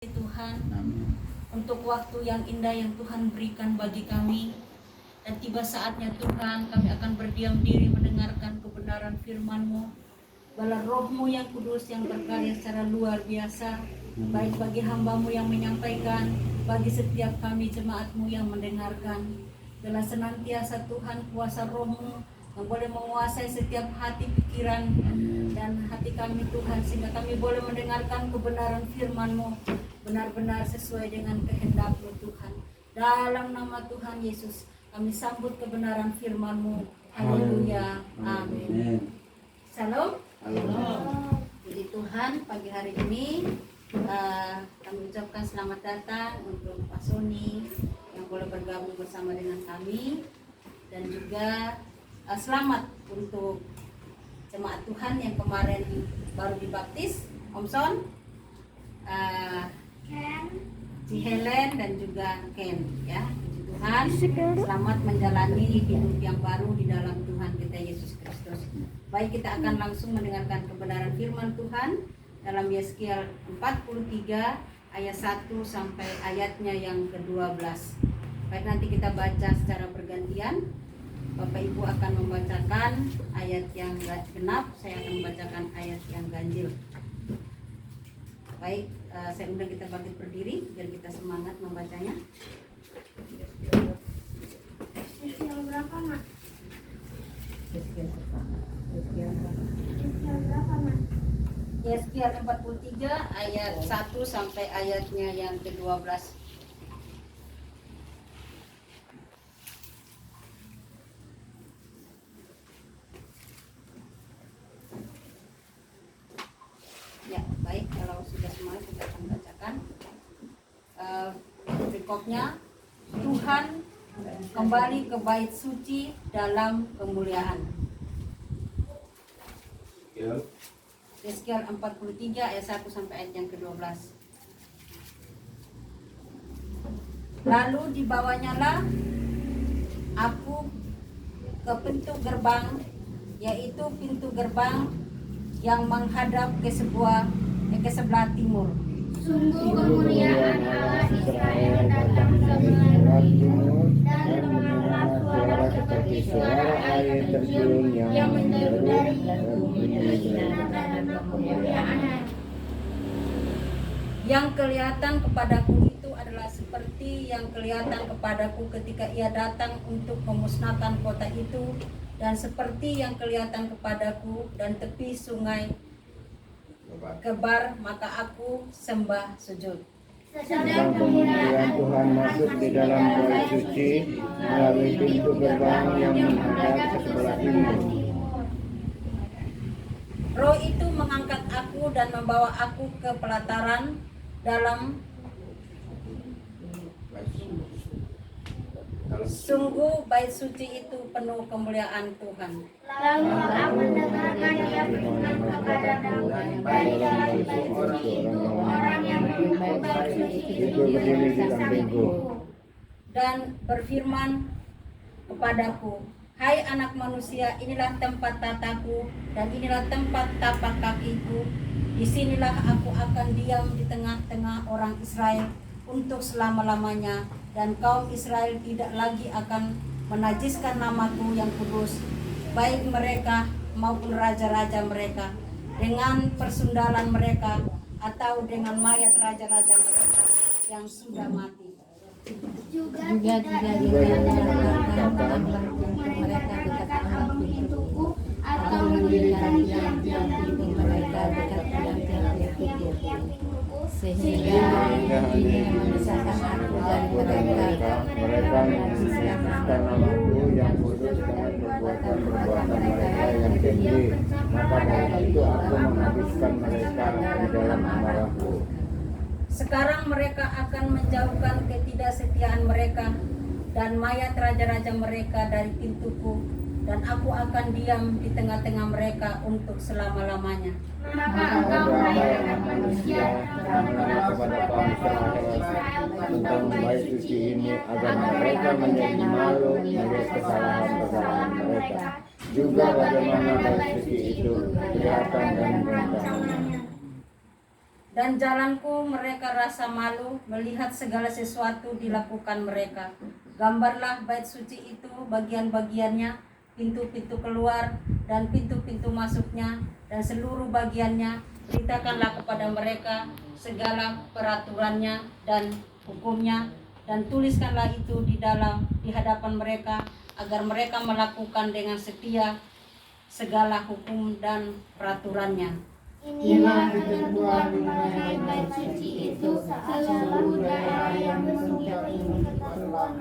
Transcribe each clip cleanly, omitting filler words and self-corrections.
Tuhan, untuk waktu yang indah yang Tuhan berikan bagi kami. Dan tiba saatnya Tuhan, kami akan berdiam diri mendengarkan kebenaran firman-Mu. Bala Roh-Mu yang kudus yang berkarya secara luar biasa, baik bagi hamba-Mu yang menyampaikan, bagi setiap kami jemaat-Mu yang mendengarkan. Biarlah senantiasa Tuhan kuasa Roh-Mu yang boleh menguasai setiap hati, pikiran, dan hati kami Tuhan, sehingga kami boleh mendengarkan kebenaran firman-Mu benar-benar sesuai dengan kehendak-Mu Tuhan. Dalam nama Tuhan Yesus kami sambut kebenaran firman-Mu. Haleluya. Amin. Salam. Jadi Tuhan, pagi hari ini kami ucapkan selamat datang untuk Pak Sony yang boleh bergabung bersama dengan kami, dan juga selamat untuk jemaat Tuhan yang kemarin baru dibaptis, Om Son, Ci Helen dan juga Ken, ya. Puji Tuhan, selamat menjalani hidup yang baru di dalam Tuhan kita Yesus Kristus. Baik, kita akan langsung mendengarkan kebenaran firman Tuhan dalam Yeskiel 43 ayat 1 sampai ayatnya yang ke-12. Baik, nanti kita baca secara bergantian. Bapak Ibu akan membacakan ayat yang genap, saya akan membacakan ayat yang ganjil. Baik, saya undang kita bangkit berdiri biar kita semangat membacanya. Yeskiel berapa, Mak? Yeskiel 43 ayat 1 sampai ayatnya yang ke-12. Ya, baik, kalau sudah semangat kita akan bacakan. Berikutnya, Tuhan kembali ke bait suci dalam kemuliaan. Yeskiel 43 ayat 1 sampai ayat yang ke-12. Lalu dibawanya lah aku ke pintu gerbang, yaitu pintu gerbang yang menghadap ke sebelah timur. Sungguh kemuliaan Allah Israel datang sebelah timur, dan terdengarlah suara seperti suara air terjun yang menderu dari bumi dan kemuliaan. Yang kelihatan kepadaku itu adalah seperti yang kelihatan kepadaku ketika ia datang untuk memusnahkan kota itu, dan seperti yang kelihatan kepadaku dan tepi sungai Kebar, maka aku sembah sujud. Sedang kemuliaan Tuhan masuk di dalam bait suci melalui pintu gerbang yang menghadap ke sebelah timur. Roh itu mengangkat aku dan membawa aku ke pelataran dalam. Sungguh bait suci itu penuh kemuliaan Tuhan. Lalu aku mendengarkan dia berfirman kepadaku, dari dalam bait suci itu orang yang menunggu bait suci itu berdiri di sampingku. Dan berfirman kepadaku, hai anak manusia, inilah tempat tataku dan inilah tempat tapak kakiku. Disinilah aku akan diam di tengah-tengah orang Israel untuk selama-lamanya, dan kaum Israel tidak lagi akan menajiskan namaku yang kudus, baik mereka maupun raja-raja mereka, dengan persundalan mereka atau dengan mayat raja-raja mereka yang sudah mati. Juga tidak dibenarkan mereka dekat ambang pintuku atau mendirikan tiang-tiang pintu mereka dekat tiang-tiang pintuku, sehingga ini memisahkan aku dari mereka menajiskan namaku yang kudus dengan perbuatan mereka yang keji. Maka dari itu aku menghabiskan mereka di dalam amarahku. Sekarang mereka akan menjauhkan ketidaksetiaan mereka dan mayat raja-raja mereka dari pintuku, dan aku akan diam di tengah-tengah mereka untuk selama-lamanya. Maka engkau hai anak manusia, terangkanlah kepada kaum Israel tentang bait suci ini, agar mereka menjadi malu melihat kesalahan-kesalahan mereka, juga bagaimana bait suci itu kelihatan dan merancangnya. Dan jalanku mereka rasa malu melihat segala sesuatu dilakukan mereka. Gambarlah bait suci itu bagian-bagiannya, pintu-pintu keluar dan pintu-pintu masuknya dan seluruh bagiannya. Beritakanlah kepada mereka segala peraturannya dan hukumnya, dan tuliskanlah itu di hadapan mereka agar mereka melakukan dengan setia segala hukum dan peraturannya. Inilah ketentuan mengenai bait suci itu, seluruh daerah yang bersunjata ini ketahuan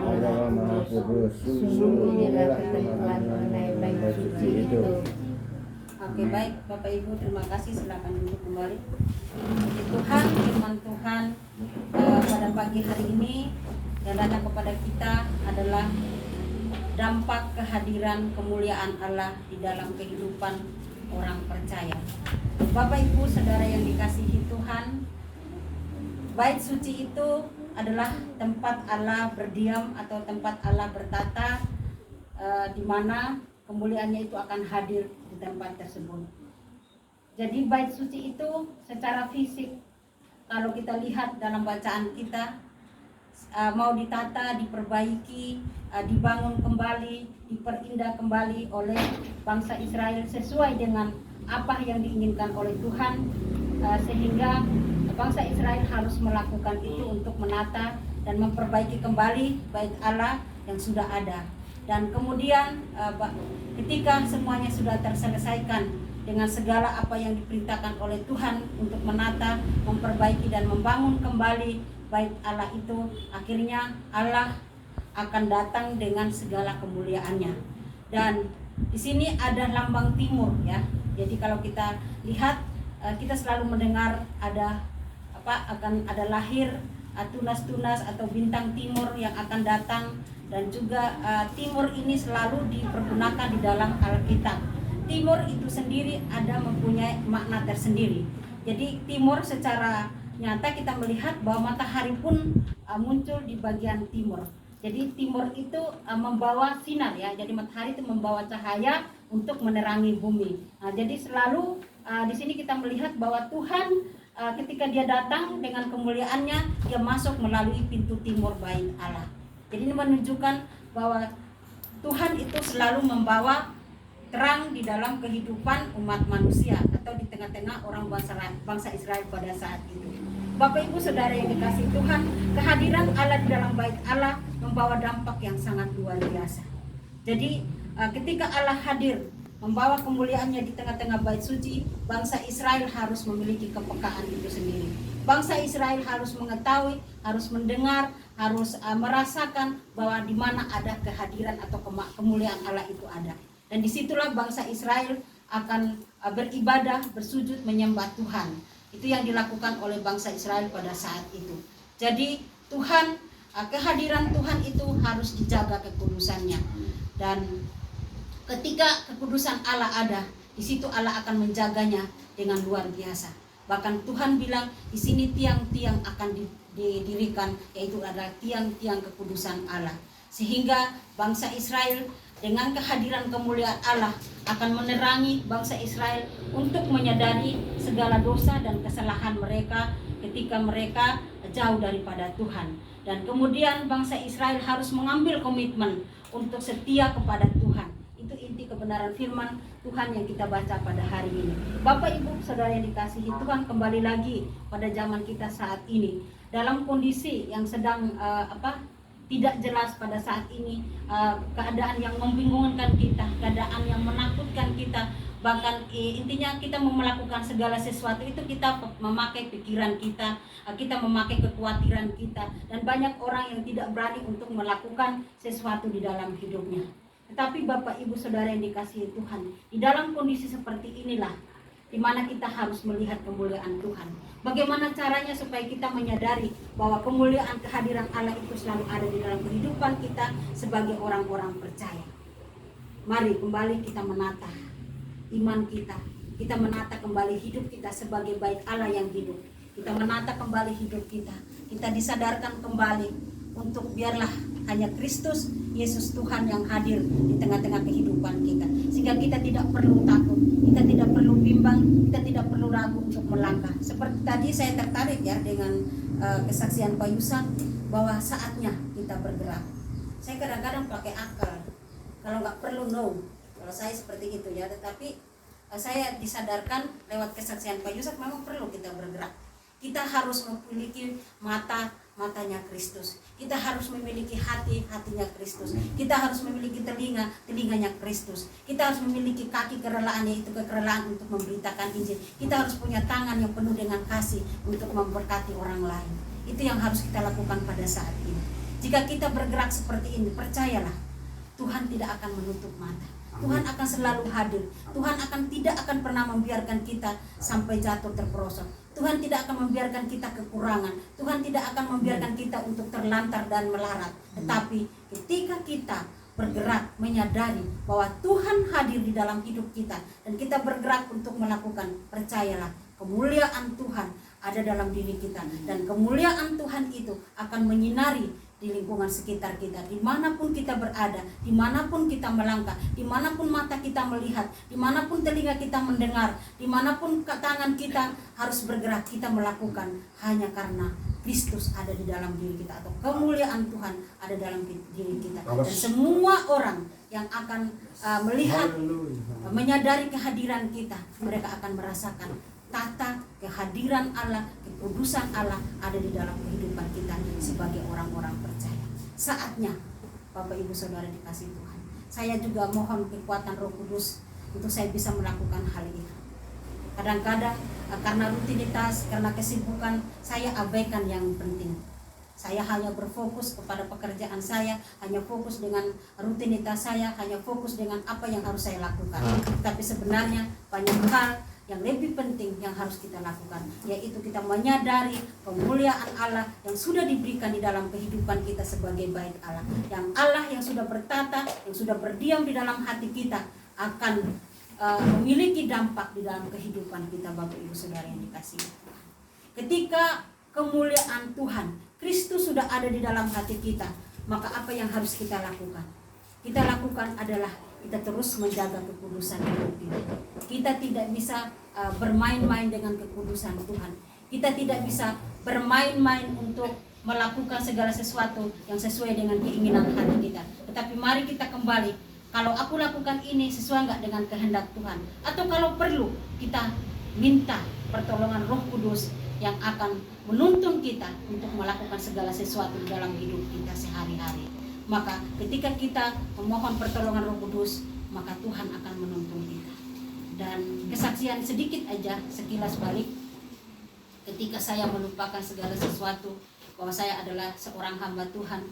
adalah Maha Kudus. Sungguh inilah ketentuan mengenai bait suci itu. Oke, baik Bapak Ibu, terima kasih. Silakan duduk kembali. Puji Tuhan, firman Tuhan pada pagi hari ini yang datang kepada kita adalah dampak kehadiran kemuliaan Allah di dalam kehidupan orang percaya. Bapak Ibu Saudara yang dikasihi Tuhan, bait suci itu adalah tempat Allah berdiam atau tempat Allah bertata, di mana kemuliaannya itu akan hadir di tempat tersebut. Jadi bait suci itu secara fisik, kalau kita lihat dalam bacaan kita, mau ditata, diperbaiki, dibangun kembali, diperindah kembali oleh bangsa Israel sesuai dengan apa yang diinginkan oleh Tuhan, sehingga bangsa Israel harus melakukan itu untuk menata dan memperbaiki kembali bait Allah yang sudah ada. Dan kemudian ketika semuanya sudah terselesaikan dengan segala apa yang diperintahkan oleh Tuhan untuk menata, memperbaiki dan membangun kembali bait Allah itu, akhirnya Allah akan datang dengan segala kemuliaannya. Dan di sini ada lambang timur ya. Jadi kalau kita lihat, kita selalu mendengar akan ada lahir tunas-tunas atau bintang timur yang akan datang, dan juga timur ini selalu dipergunakan di dalam Alkitab. Timur itu sendiri mempunyai makna tersendiri. Jadi timur secara nyata kita melihat bahwa matahari pun muncul di bagian timur. Jadi timur itu membawa sinar ya. Jadi matahari itu membawa cahaya untuk menerangi bumi. Nah, jadi selalu di sini kita melihat bahwa Tuhan ketika dia datang dengan kemuliaannya, dia masuk melalui pintu timur bait Allah. Jadi ini menunjukkan bahwa Tuhan itu selalu membawa terang di dalam kehidupan umat manusia atau di tengah-tengah orang bangsa Israel pada saat itu. Bapak Ibu Saudara yang dikasihi Tuhan, kehadiran Allah di dalam bait Allah membawa dampak yang sangat luar biasa. Jadi ketika Allah hadir membawa kemuliaannya di tengah-tengah bait suci, bangsa Israel harus memiliki kepekaan itu sendiri. Bangsa Israel harus mengetahui, harus mendengar, harus merasakan bahwa di mana ada kehadiran atau kemuliaan Allah itu ada. Dan disitulah bangsa Israel akan beribadah, bersujud, menyembah Tuhan. Itu yang dilakukan oleh bangsa Israel pada saat itu. Jadi Tuhan, kehadiran Tuhan itu harus dijaga kekudusannya. Dan ketika kekudusan Allah ada, di situ Allah akan menjaganya dengan luar biasa. Bahkan Tuhan bilang di sini tiang-tiang akan didirikan, yaitu adalah tiang-tiang kekudusan Allah. Sehingga bangsa Israel dengan kehadiran kemuliaan Allah akan menerangi bangsa Israel untuk menyadari segala dosa dan kesalahan mereka ketika mereka jauh daripada Tuhan. Dan kemudian bangsa Israel harus mengambil komitmen untuk setia kepada Tuhan. Itu inti kebenaran firman Tuhan yang kita baca pada hari ini. Bapak Ibu Saudara yang dikasihi Tuhan, kembali lagi pada zaman kita saat ini dalam kondisi yang sedang tidak jelas pada saat ini, keadaan yang membingungkan kita, keadaan yang menakutkan kita, bahkan intinya kita mau melakukan segala sesuatu itu kita memakai pikiran kita, kita memakai kekhawatiran kita, dan banyak orang yang tidak berani untuk melakukan sesuatu di dalam hidupnya. Tetapi Bapak Ibu Saudara yang dikasihi Tuhan, di dalam kondisi seperti inilah di mana kita harus melihat kemuliaan Tuhan. Bagaimana caranya supaya kita menyadari bahwa kemuliaan kehadiran Allah itu selalu ada di dalam kehidupan kita sebagai orang-orang percaya. Mari kembali kita menata iman kita. Kita menata kembali hidup kita sebagai bait Allah yang hidup. Kita menata kembali hidup kita. Kita disadarkan kembali untuk biarlah hanya Kristus Yesus Tuhan yang hadir di tengah-tengah kehidupan kita, sehingga kita tidak perlu takut, kita tidak perlu bimbang, kita tidak perlu ragu untuk melangkah. Seperti tadi saya tertarik ya dengan kesaksian Pak Yusak bahwa saatnya kita bergerak. Saya kadang-kadang pakai akal, kalau nggak perlu no, kalau saya seperti itu ya. Tetapi saya disadarkan lewat kesaksian Pak Yusak memang perlu kita bergerak. Kita harus memiliki matanya Kristus. Kita harus memiliki hatinya Kristus. Kita harus memiliki telinganya Kristus. Kita harus memiliki kaki kerelaan, yaitu kerelaan untuk memberitakan Injil. Kita harus punya tangan yang penuh dengan kasih untuk memberkati orang lain. Itu yang harus kita lakukan pada saat ini. Jika kita bergerak seperti ini, percayalah, Tuhan tidak akan menutup mata. Tuhan akan selalu hadir. Tuhan tidak akan pernah membiarkan kita sampai jatuh terperosok. Tuhan tidak akan membiarkan kita kekurangan. Tuhan tidak akan membiarkan kita untuk terlantar dan melarat. Tetapi ketika kita bergerak menyadari bahwa Tuhan hadir di dalam hidup kita dan kita bergerak untuk melakukan, percayalah, kemuliaan Tuhan ada dalam diri kita, dan kemuliaan Tuhan itu akan menyinari di lingkungan sekitar kita, dimanapun kita berada, dimanapun kita melangkah, dimanapun mata kita melihat, dimanapun telinga kita mendengar, dimanapun tangan kita harus bergerak, kita melakukan hanya karena Kristus ada di dalam diri kita, atau kemuliaan Tuhan ada dalam diri kita. Dan semua orang yang akan melihat, menyadari kehadiran kita, mereka akan merasakan tata kehadiran Allah, kekudusan Allah ada di dalam kehidupan kita sebagai orang-orang percaya. Saatnya Bapak Ibu Saudara dikasih Tuhan, saya juga mohon kekuatan Roh Kudus untuk saya bisa melakukan hal itu. Kadang-kadang karena rutinitas, karena kesibukan, saya abaikan yang penting. Saya hanya berfokus kepada pekerjaan saya, hanya fokus dengan rutinitas saya, hanya fokus dengan apa yang harus saya lakukan. Tapi sebenarnya banyak hal yang lebih penting yang harus kita lakukan, yaitu kita menyadari kemuliaan Allah yang sudah diberikan di dalam kehidupan kita sebagai bait Allah. Yang Allah yang sudah bertata, yang sudah berdiam di dalam hati kita akan memiliki dampak di dalam kehidupan kita, Bapak Ibu Saudara yang dikasihi Tuhan. Ketika kemuliaan Tuhan, Kristus sudah ada di dalam hati kita, maka apa yang harus kita lakukan? Kita lakukan adalah kita terus menjaga kekudusan hidup kita. Kita tidak bisa bermain-main dengan kekudusan Tuhan. Kita tidak bisa bermain-main untuk melakukan segala sesuatu yang sesuai dengan keinginan hati kita. Tetapi mari kita kembali, kalau aku lakukan ini sesuai nggak dengan kehendak Tuhan? Atau kalau perlu kita minta pertolongan Roh Kudus yang akan menuntun kita untuk melakukan segala sesuatu dalam hidup kita sehari-hari. Maka ketika kita memohon pertolongan Roh Kudus, maka Tuhan akan menuntun kita. Dan kesaksian sedikit aja, sekilas balik, ketika saya melupakan segala sesuatu, bahwa saya adalah seorang hamba Tuhan,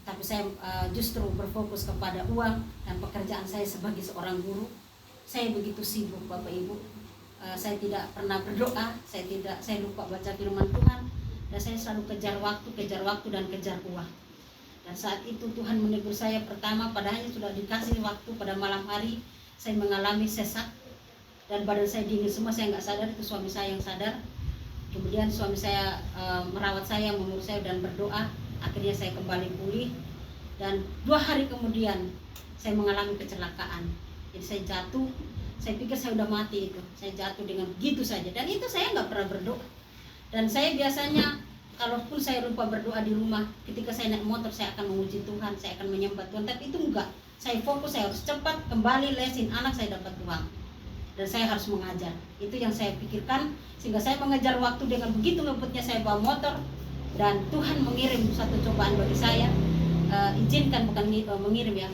tapi saya justru berfokus kepada uang dan pekerjaan saya sebagai seorang guru. Saya begitu sibuk, Bapak Ibu. Saya tidak pernah berdoa, saya lupa baca firman Tuhan, dan saya selalu kejar waktu dan kejar uang. Dan saat itu Tuhan menegur saya pertama, padahal sudah dikasih waktu pada malam hari, saya mengalami sesak dan badan saya dingin semua, saya nggak sadar, itu suami saya yang sadar. Kemudian suami saya merawat saya, mengurus saya dan berdoa, akhirnya saya kembali pulih. Dan 2 hari kemudian saya mengalami kecelakaan, jadi saya jatuh, saya pikir saya udah mati itu, saya jatuh dengan begitu saja, dan itu saya nggak pernah berdoa. Dan saya biasanya kalaupun saya lupa berdoa di rumah, ketika saya naik motor saya akan memuji Tuhan, saya akan menyembah Tuhan, tapi itu enggak. Saya fokus, saya harus cepat kembali lesin anak, saya dapat uang. Dan saya harus mengajar. Itu yang saya pikirkan, sehingga saya mengejar waktu dengan begitu ngebutnya saya bawa motor. Dan Tuhan mengirim satu cobaan bagi saya,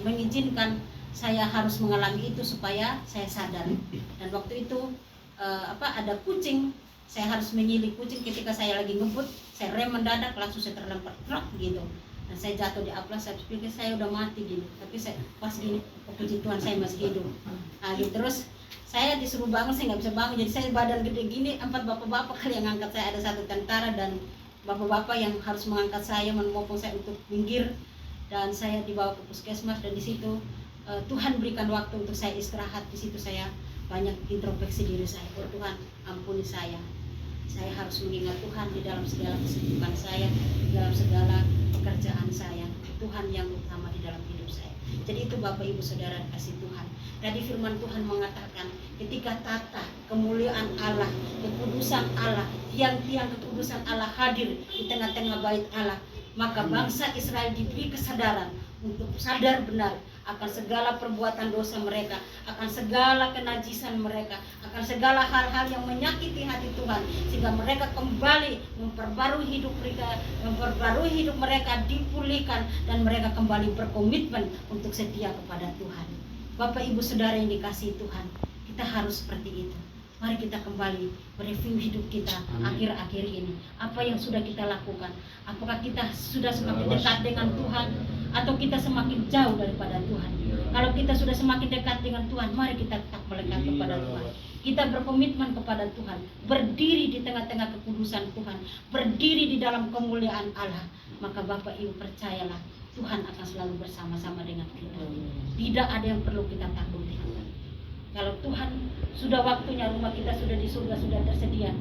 mengizinkan saya harus mengalami itu supaya saya sadar. Dan waktu itu ada kucing, saya harus menyilik kucing. Ketika saya lagi ngebut, saya rem mendadak, langsung saya terlempar truk gitu, dan saya jatuh di amplas. Saya pikir saya udah mati gini, tapi saya pas gini, puji Tuhan saya masih hidup. Gitu. Terus saya disuruh bangun, saya nggak bisa bangun, jadi saya badan gede gini, 4 bapak-bapak kali yang ngangkat saya, ada 1 tentara dan bapak-bapak yang harus mengangkat saya, memopong saya untuk minggir, dan saya dibawa ke puskesmas. Dan di situ Tuhan berikan waktu untuk saya istirahat. Di situ saya banyak introspeksi diri saya. Oh Tuhan, ampuni saya harus mengingat Tuhan di dalam segala kesibukan saya, di dalam segala pekerjaan saya. Tuhan yang utama di dalam hidup saya. Jadi itu Bapak Ibu Saudara kasih Tuhan. Tadi firman Tuhan mengatakan ketika tata kemuliaan Allah, kekudusan Allah, tiang-tiang kekudusan Allah hadir di tengah-tengah bait Allah, maka bangsa Israel diberi kesadaran untuk sadar benar akan segala perbuatan dosa mereka, akan segala kenajisan mereka, akan segala hal-hal yang menyakiti hati Tuhan, sehingga mereka kembali memperbarui hidup mereka dipulihkan, dan mereka kembali berkomitmen untuk setia kepada Tuhan. Bapak Ibu Saudara yang dikasihi Tuhan, kita harus seperti itu. Mari kita kembali mereview hidup kita akhir-akhir ini. Apa yang sudah kita lakukan? Apakah kita sudah semakin dekat dengan Tuhan, atau kita semakin jauh daripada Tuhan? Kalau kita sudah semakin dekat dengan Tuhan, mari kita tetap melekat kepada Tuhan. Kita berkomitmen kepada Tuhan, berdiri di tengah-tengah kekudusan Tuhan, berdiri di dalam kemuliaan Allah. Maka Bapak Ibu percayalah, Tuhan akan selalu bersama-sama dengan kita. Tidak ada yang perlu kita takuti. Kalau Tuhan sudah waktunya, rumah kita sudah di surga, sudah tersedia,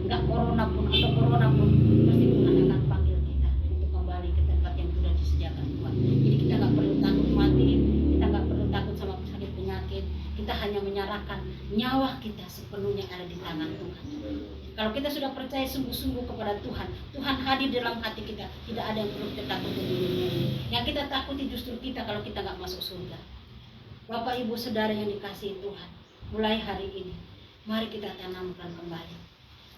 enggak corona pun atau corona pun, pasti Tuhan akan panggil kita untuk kembali ke tempat yang sudah disediakan Tuhan. Jadi kita nggak perlu takut mati, kita nggak perlu takut sama sakit penyakit. Kita hanya menyerahkan nyawa kita sepenuhnya ada di tangan Tuhan. Kalau kita sudah percaya sungguh-sungguh kepada Tuhan, Tuhan hadir dalam hati kita, tidak ada yang perlu kita takuti di dunia ini. Yang kita takuti justru kita kalau kita nggak masuk surga. Bapak Ibu Saudara yang dikasihi Tuhan, mulai hari ini mari kita tanamkan kembali,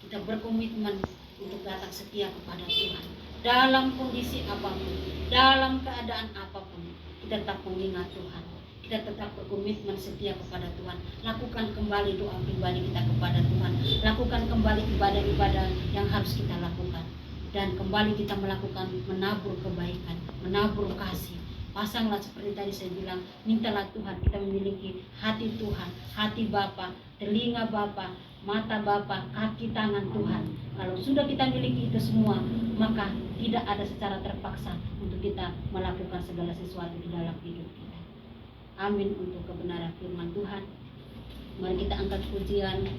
kita berkomitmen untuk datang setia kepada Tuhan dalam kondisi apapun, dalam keadaan apapun. Kita tetap mengingat Tuhan, kita tetap berkomitmen setia kepada Tuhan. Lakukan kembali doa pribadi kita kepada Tuhan, lakukan kembali ibadah-ibadah yang harus kita lakukan, dan kembali kita melakukan menabur kebaikan, menabur kasih. Pasanglah seperti tadi saya bilang, mintalah Tuhan kita memiliki hati Tuhan, hati Bapa, telinga Bapa, mata Bapa, kaki tangan Tuhan. Kalau sudah kita miliki itu semua, maka tidak ada secara terpaksa untuk kita melakukan segala sesuatu di dalam hidup kita. Amin untuk kebenaran firman Tuhan. Mari kita angkat pujian.